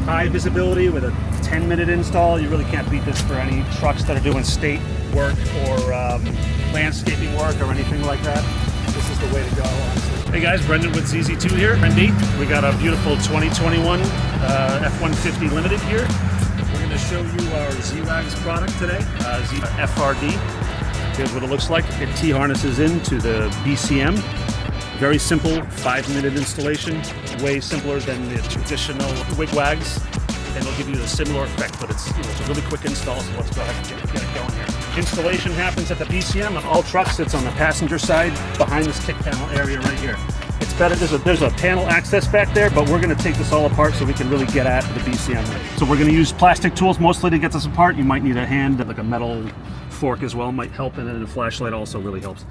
high visibility with a 10-minute install. You really can't beat this for any trucks that are doing state work or landscaping work or anything like that. This is the way to go, honestly. Hey guys, Brendan with ZZ2 here, Brendy. We got a beautiful 2021 F-150 Limited here. We're going to show you our ZWAGZ product today, ZW-FRD. Here's what it looks like. It T-harnesses into the BCM. Very simple, 5-minute installation, way simpler than the traditional ZWAGZ, and it'll give you a similar effect, but it's, it's a really quick install, so let's go ahead and get it going here. Installation happens at the BCM on all trucks. It's on the passenger side behind this kick panel area right here. It's better, there's a panel access back there, but we're gonna take this all apart so we can really get at the BCM. So we're gonna use plastic tools mostly to get this apart. You might need a hand, like a metal fork as well might help, and then a flashlight also really helps.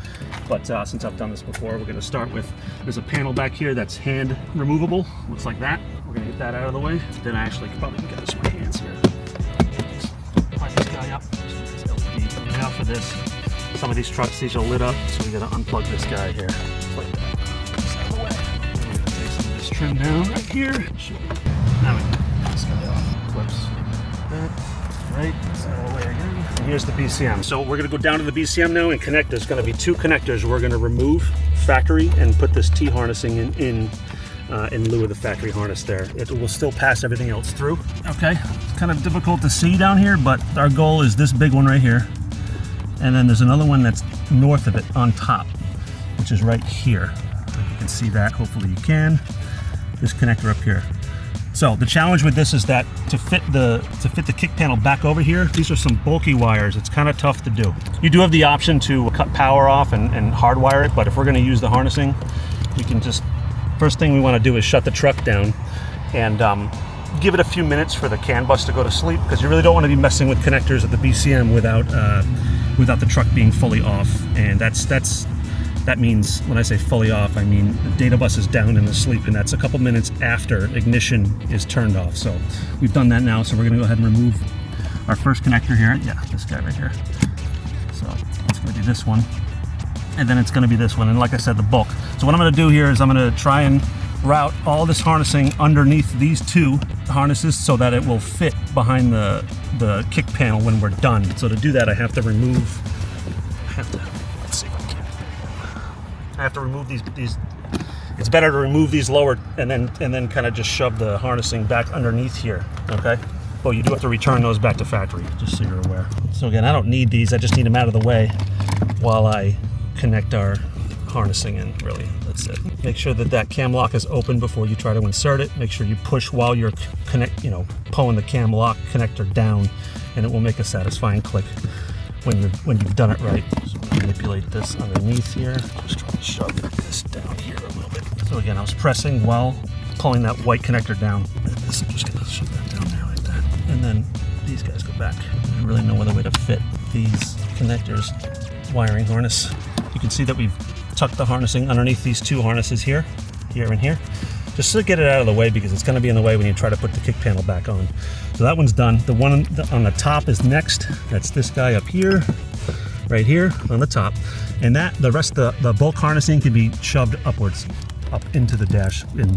But since I've done this before, we're going to start with, there's a panel back here that's hand removable, looks like that. We're going to get that out of the way. Then I actually probably can get this with my hands here. Just pry this guy up. Now for this, some of these trucks, these are lit up, so we got to unplug this guy here. Just like that. This out of the way. We're going to take some of this trim down right here. Now we can get this guy off. Clips. That. Right, it's out of the way again. And here's the BCM. So we're gonna go down to the BCM now and connect. There's gonna be 2 connectors. We're gonna remove factory and put this T-harnessing in lieu of the factory harness there. It will still pass everything else through. Okay, it's kind of difficult to see down here, but our goal is this big one right here. And then there's another one that's north of it on top, which is right here. You can see that, hopefully you can. This connector up here. So the challenge with this is that to fit the kick panel back over here, these are some bulky wires. It's kind of tough to do. You do have the option to cut power off and hardwire it, but if we're going to use the harnessing, we can just, first thing we want to do is shut the truck down and give it a few minutes for the CAN bus to go to sleep, because you really don't want to be messing with connectors at the BCM without the truck being fully off. And that means, when I say fully off, I mean the data bus is down in the sleep, and that's a couple minutes after ignition is turned off. So we've done that now, so we're gonna go ahead and remove our first connector here. Yeah, this guy right here. So it's gonna be this one, and then it's gonna be this one, and like I said, the bulk. So what I'm gonna do here is I'm gonna try and route all this harnessing underneath these 2 harnesses so that it will fit behind the kick panel when we're done. So to do that, I have to remove, let's see if I can. I have to remove these. It's better to remove these lower and then kind of just shove the harnessing back underneath here, okay? Well, you do have to return those back to factory, just so you're aware. So again, I don't need these. I just need them out of the way while I connect our harnessing in, really. That's it. Make sure that cam lock is open before you try to insert it. Make sure you push while you're pulling the cam lock connector down, and it will make a satisfying click when you've done it right. So manipulate this underneath here. Just try to shove this down here a little bit. So again, I was pressing while pulling that white connector down. This, I'm just gonna shove that down there like that. And then these guys go back. I really no other way to fit these connectors. Wiring harness. You can see that we've tucked the harnessing underneath these 2 harnesses here, and here. Just to get it out of the way, because it's going to be in the way when you try to put the kick panel back on. So that one's done. The one on the top is next. That's this guy up here, right here on the top. And the rest of the bulk harnessing can be shoved upwards, up into the dash in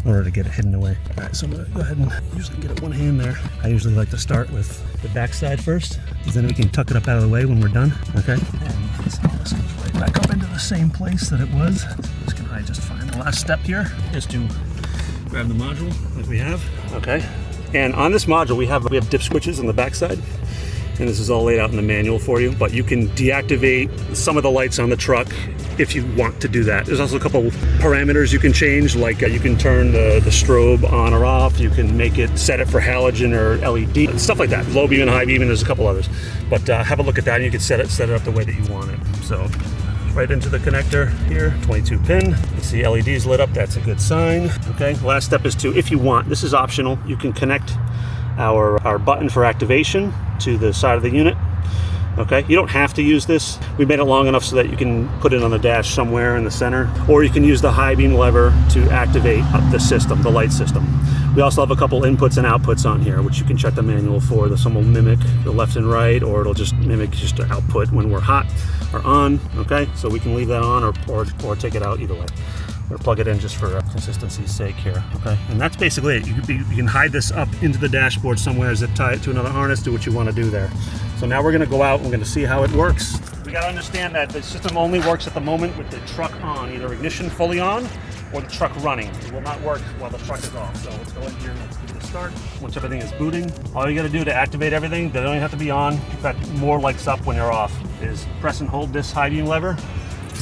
order to get it hidden away. All right, so I'm going to go ahead and usually get it one hand there. I usually like to start with the back side first, because then we can tuck it up out of the way when we're done, okay? And so this goes right back up into the same place that it was. So I just find the last step here is to grab the module that we have, okay? And on this module, we have dip switches on the back side, and this is all laid out in the manual for you, but you can deactivate some of the lights on the truck if you want to do that. There's also a couple parameters you can change, like you can turn the strobe on or off, you can set it for halogen or LED, stuff like that. Low beam and high beam, and there's a couple others. But have a look at that, and you can set it up the way that you want it. So right into the connector here, 22 pin. You see LEDs lit up, that's a good sign. Okay, last step is if you want, this is optional, you can connect our button for activation to the side of the unit. Okay, you don't have to use this. We made it long enough so that you can put it on the dash somewhere in the center, or you can use the high beam lever to activate the system, the light system. We also have a couple inputs and outputs on here, which you can check the manual for. Some will mimic the left and right, or it'll just mimic just the output when we're hot or on. Okay, so we can leave that on or take it out either way. We'll plug it in just for consistency's sake here, okay? And that's basically it. You can hide this up into the dashboard somewhere, zip tie it to another harness, do what you want to do there. So now we're gonna go out and we're gonna see how it works. We gotta understand that the system only works at the moment with the truck on, either ignition fully on or the truck running. It will not work while the truck is off. So let's go in here and let's give it a start. Once everything is booting, all you gotta do to activate everything, they don't even have to be on. In fact, more lights up when you're off, is press and hold this high beam lever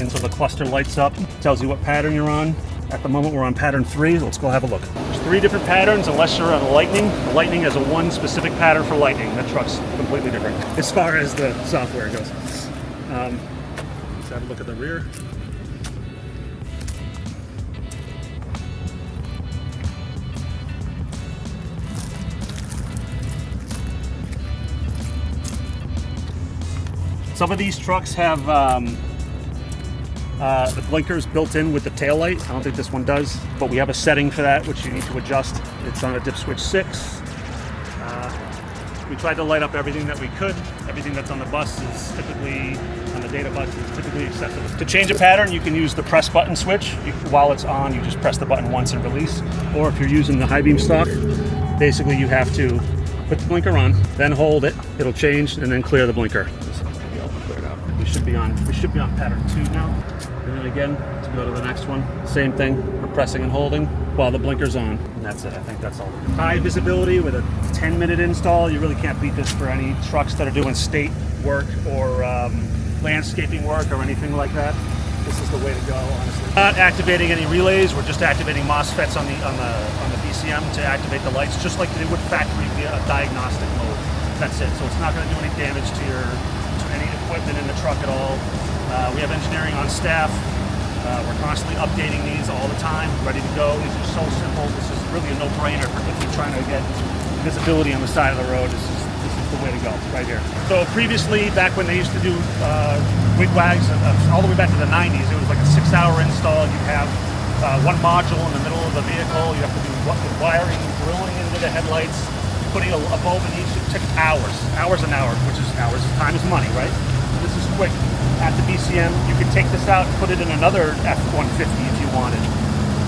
until the cluster lights up, tells you what pattern you're on. At the moment we're on pattern 3, let's go have a look. There's 3 different patterns unless you're on lightning. The lightning has a one specific pattern for lightning. That truck's completely different as far as the software goes. Let's have a look at the rear. Some of these trucks have the blinkers built in with the tail light. I don't think this one does, but we have a setting for that which you need to adjust. It's on a dip switch 6. We tried to light up everything that we could. Everything that's on the bus is typically, on the data bus, is typically accessible. To change a pattern, you can use the press button switch. While it's on, you just press the button once and release. Or if you're using the high beam stock, basically you have to put the blinker on, then hold it, it'll change, and then clear the blinker. We should be on pattern 2 now. And then again, to go to the next one, same thing. We're pressing and holding while the blinker's on. And that's it, I think that's all. High visibility with a 10-minute install. You really can't beat this for any trucks that are doing state work or landscaping work or anything like that. This is the way to go, honestly. Not activating any relays, we're just activating MOSFETs on the BCM to activate the lights, just like they would factory via a diagnostic mode. That's it. So it's not going to do any damage to any equipment in the truck at all. We have engineering on staff. We're constantly updating these all the time, ready to go. These are so simple. This is really a no-brainer if you're trying to get visibility on the side of the road. This is the way to go, right here. So previously, back when they used to do ZWAGZ, all the way back to the 90s, it was like a 6-hour install. You have one module in the middle of the vehicle. You have to do wiring, drilling into the headlights, putting a bulb in each. It took hours and hours, which is hours. Time is money, right? This is quick. At the BCM, you could take this out and put it in another F-150 if you wanted.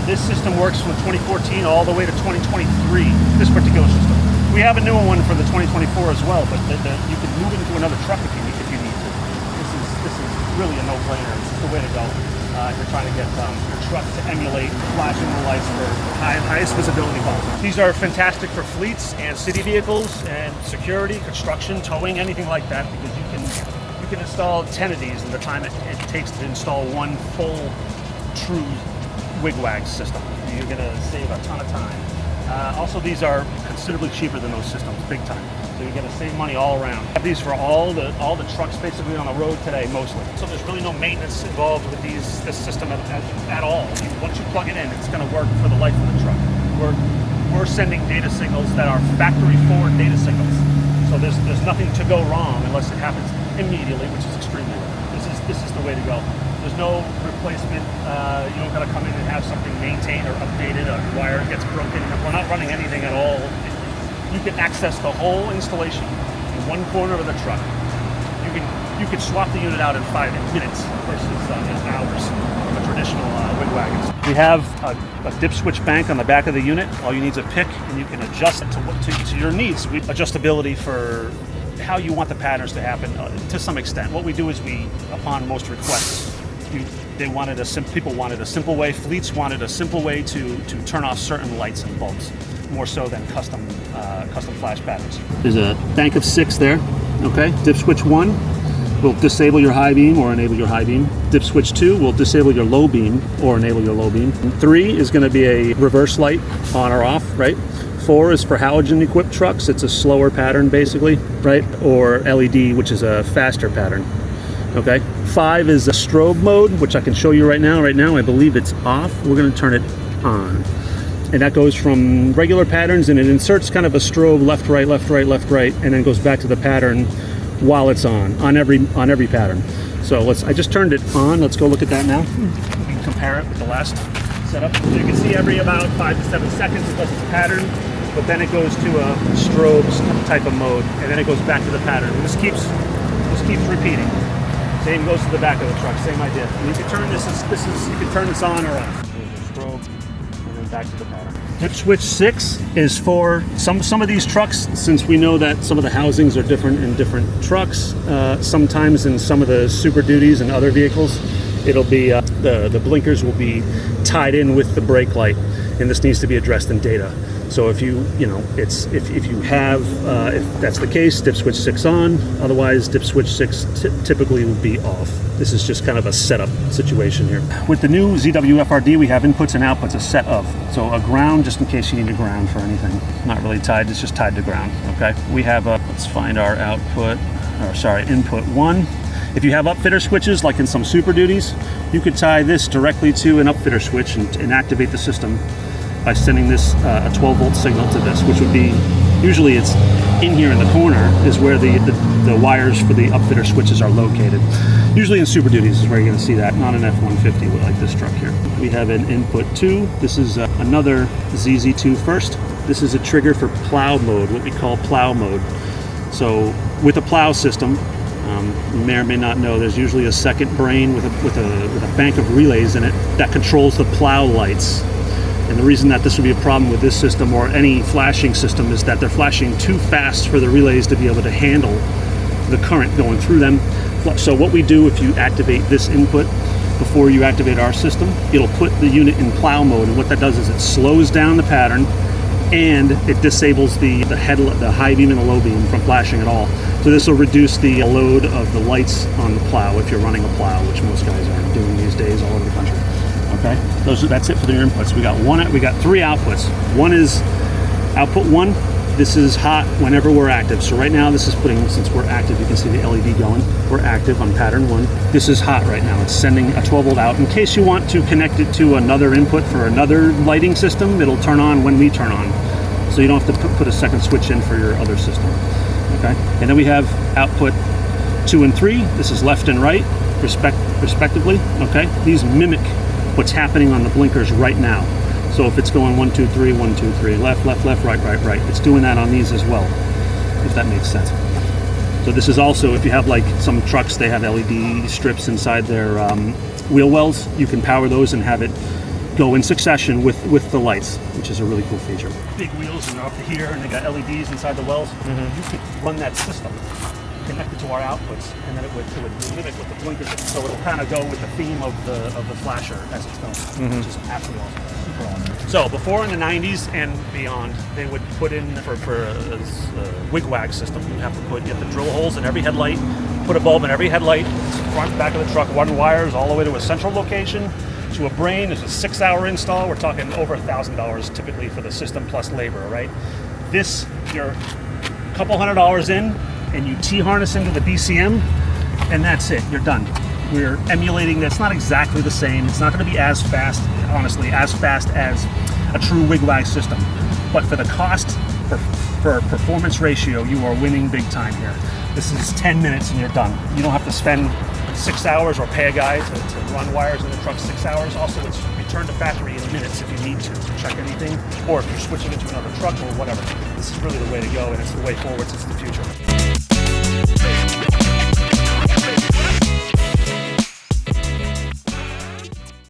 This system works from 2014 all the way to 2023, this particular system. We have a newer one for the 2024 as well, but you can move it into another truck if you need to. This is really a no-brainer. It's the way to go. If you're trying to get your truck to emulate flashing the lights for highest visibility possible. These are fantastic for fleets and city vehicles and security, construction, towing, anything like that, because you can install 10 of these in the time it takes to install one full, true ZWAGZ system. You're going to save a ton of time. Also, these are considerably cheaper than those systems, big time. So you're going to save money all around. I have these for all the trucks basically on the road today, mostly. So there's really no maintenance involved with this system at all. Once you plug it in, it's going to work for the life of the truck. We're sending data signals that are factory forward data signals. So there's nothing to go wrong unless it happens immediately, which is extremely rare. This is the way to go. There's no replacement. You don't got to come in and have something maintained or updated. A wire gets broken. We're not running anything at all. You can access the whole installation in one corner of the truck. You can swap the unit out in 5 minutes versus hours of a traditional ZWAGZ. We have a dip switch bank on the back of the unit. All you need is a pick, and you can adjust it to your needs. Adjustability for how you want the patterns to happen to some extent. What we do is upon most requests, people wanted a simple way. Fleets wanted a simple way to turn off certain lights and bulbs, more so than custom flash patterns. There's a bank of 6 there. Okay, dip switch 1 will disable your high beam or enable your high beam. Dip switch 2 will disable your low beam or enable your low beam. 3 is going to be a reverse light, on or off, right? 4 is for halogen equipped trucks. It's a slower pattern basically, right? Or LED, which is a faster pattern. Okay. 5 is a strobe mode, which I can show you right now. Right now, I believe it's off. We're going to turn it on. And that goes from regular patterns, and it inserts kind of a strobe left, right, left, right, left, right, and then goes back to the pattern while it's on every pattern. So I just turned it on. Let's go look at that now. We can compare it with the last setup. So you can see every about 5 to 7 seconds it does its pattern, but then it goes to a strobe type of mode, and then it goes back to the pattern. And this keeps repeating. Same goes to the back of the truck. Same idea. And you can turn you can turn this on or off. back to the pattern. Dip switch 6 is for some of these trucks, since we know that some of the housings are different in different trucks. Sometimes in some of the Super Duties and other vehicles, it'll be the blinkers will be tied in with the brake light, and this needs to be addressed in data. So if you if that's the case, dip switch 6 on. Otherwise, dip switch 6 typically will be off. This is just kind of a setup situation here. With the new ZW-FRD, we have inputs and outputs, a set of. So a ground, just in case you need a ground for anything. Not really tied, it's just tied to ground, okay? We have let's find our input 1. If you have upfitter switches, like in some Super Duties, you could tie this directly to an upfitter switch and activate the system by sending this a 12-volt signal to this, which would be, usually it's in here in the corner is where the wires for the upfitter switches are located. Usually in Super Duties is where you're going to see that, not an F-150 like this truck here. We have an input 2. This is another ZZ2 first. This is a trigger for plow mode, what we call plow mode. So with a plow system, you may or may not know, there's usually a second brain with a bank of relays in it that controls the plow lights. And the reason that this would be a problem with this system or any flashing system is that they're flashing too fast for the relays to be able to handle the current going through them. So what we do, if you activate this input before you activate our system, it'll put the unit in plow mode, and what that does is it slows down the pattern and it disables the high beam and the low beam from flashing at all. So this will reduce the load of the lights on the plow if you're running a plow, which most guys are doing these days all over the country. Okay, that's it for the inputs. We got 3 outputs. One is output 1. This is hot whenever we're active. So right now this is putting, since we're active, you can see the LED going. We're active on pattern 1. This is hot right now. It's sending a 12-volt out. In case you want to connect it to another input for another lighting system, it'll turn on when we turn on. So you don't have to put a second switch in for your other system. Okay, and then we have output 2 and 3. This is left and right, respectively. Okay, these mimic what's happening on the blinkers right now. So if it's going 1, 2, 3, 1, 2, 3, left, left, left, right, right, right, it's doing that on these as well, if that makes sense. So this is also, if you have like some trucks, they have LED strips inside their wheel wells, you can power those and have it go in succession with the lights, which is a really cool feature. Big wheels and they're up to here, and they got LEDs inside the wells. You could run that system connected to our outputs, and then it would mimic what the blinkers is. So it'll kind of go with the theme of the flasher as it's going, which is absolutely awesome, super awesome. So before in the 90s and beyond, they would put in for a ZWAGZ system. You have the drill holes in every headlight, put a bulb in every headlight, front, back of the truck, run wires all the way to a central location, to a brain. It's a 6-hour install. We're talking over $1,000 typically for the system plus labor, right? This, you're a couple $100 in, and you T-harness into the BCM, and that's it, you're done. We're emulating this, not exactly the same. It's not going to be as fast, honestly, as fast as a true ZWAGZ system. But for the cost, for performance ratio, you are winning big time here. This is 10 minutes and you're done. You don't have to spend 6 hours or pay a guy to run wires in the truck 6 hours. Also, it's return to factory in minutes if you need to check anything, or if you're switching it to another truck or whatever. This is really the way to go, and it's the way forward. It's the future.